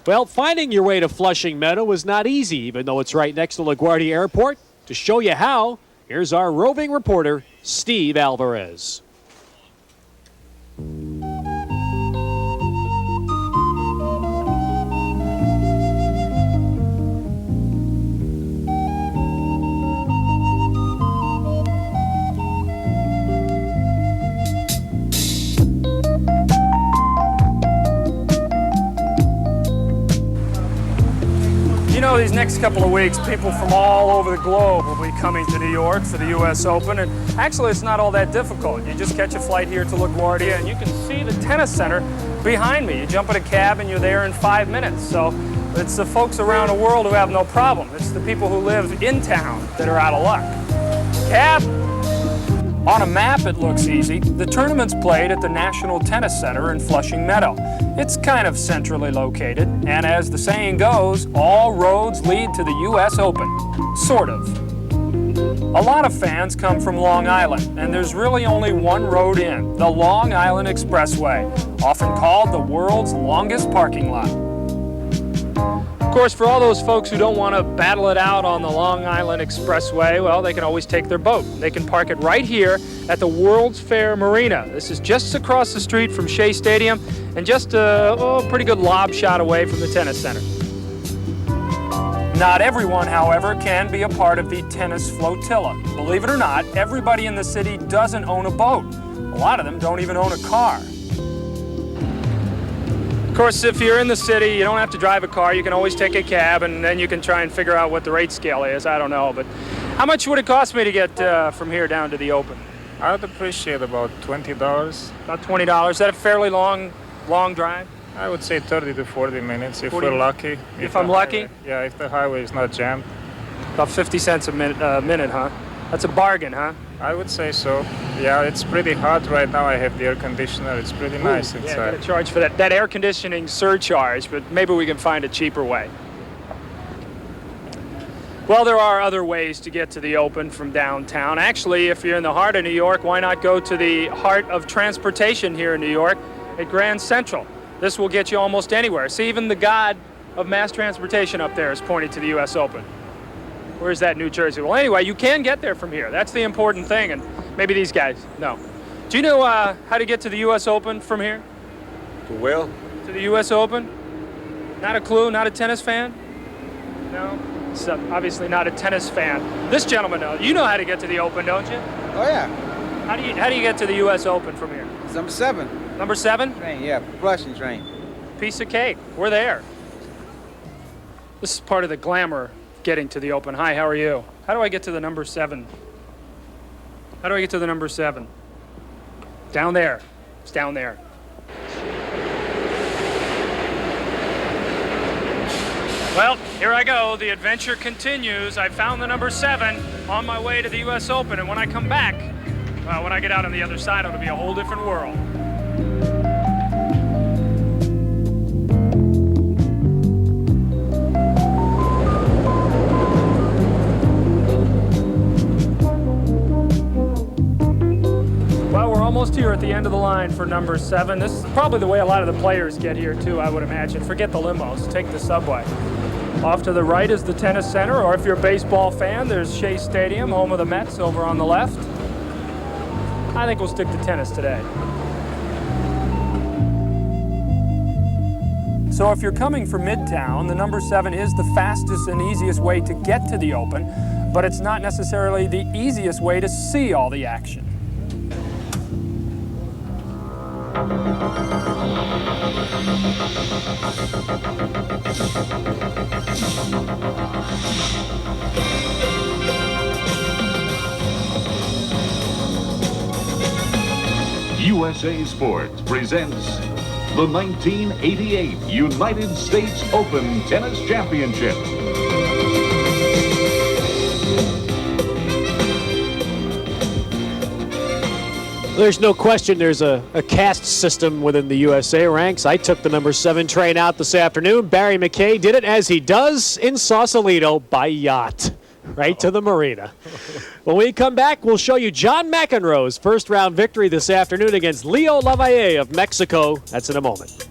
Well, finding your way to Flushing Meadow was not easy, even though it's right next to LaGuardia Airport. To show you how, here's our roving reporter, Steve Alvarez. You know, these next couple of weeks, people from all over the globe will be coming to New York for the U.S. Open, and actually it's not all that difficult. You just catch a flight here to LaGuardia, and you can see the tennis center behind me. You jump in a cab, and you're there in 5 minutes. So it's the folks around the world who have no problem. It's the people who live in town that are out of luck. Cab! On a map, it looks easy. The tournament's played at the National Tennis Center in Flushing Meadow. It's kind of centrally located, and as the saying goes, all roads lead to the U.S. Open. Sort of. A lot of fans come from Long Island, and there's really only one road in, the Long Island Expressway, often called the world's longest parking lot. Of course, for all those folks who don't want to battle it out on the Long Island Expressway, well, they can always take their boat. They can park it right here at the World's Fair Marina. This is just across the street from Shea Stadium and just a pretty good lob shot away from the tennis center. Not everyone, however, can be a part of the tennis flotilla. Believe it or not, everybody in the city doesn't own a boat. A lot of them don't even own a car. Of course, if you're in the city, you don't have to drive a car. You can always take a cab, and then you can try and figure out what the rate scale is. I don't know, but how much would it cost me to get from here down to the Open? I would appreciate about $20. About $20. Is that a fairly long drive? I would say 30 to 40 minutes if we're lucky. If I'm lucky? Yeah, if the highway is not jammed. About 50 cents a minute, huh? That's a bargain, huh? I would say so. Yeah, it's pretty hot right now. I have the air conditioner. It's pretty nice inside. Yeah, gotta charge for that air conditioning surcharge, but maybe we can find a cheaper way. Well, there are other ways to get to the Open from downtown. Actually, if you're in the heart of New York, why not go to the heart of transportation here in New York at Grand Central? This will get you almost anywhere. See, even the god of mass transportation up there is pointing to the U.S. Open. Where's that, New Jersey? Well, anyway, you can get there from here. That's the important thing, and maybe these guys know. Do you know how to get to the U.S. Open from here? To where? To the U.S. Open? Not a clue? Not a tennis fan? No? It's obviously not a tennis fan. This gentleman knows. You know how to get to the Open, don't you? Oh, yeah. How do you get to the U.S. Open from here? It's number 7. Number 7? Train, yeah, Flushing train. Piece of cake. We're there. This is part of the glamour getting to the Open. Hi, how are you? How do I get to the number 7? How do I get to the number 7? Down there. It's down there. Well, here I go. The adventure continues. I found the number 7 on my way to the U.S. Open, and when I come back, well, when I get out on the other side, it'll be a whole different world. Almost here at the end of the line for number 7. This is probably the way a lot of the players get here too, I would imagine. Forget the limos, take the subway. Off to the right is the tennis center, or if you're a baseball fan, there's Shea Stadium, home of the Mets, over on the left. I think we'll stick to tennis today. So if you're coming from Midtown, the number 7 is the fastest and easiest way to get to the Open, but it's not necessarily the easiest way to see all the action. USA Sports presents the 1988 United States Open Tennis Championship. There's no question there's a caste system within the USA ranks. I took the number 7 train out this afternoon. Barry McKay did it as he does in Sausalito by yacht, right to the marina. When we come back, we'll show you John McEnroe's first round victory this afternoon against Leo Lavalle of Mexico. That's in a moment.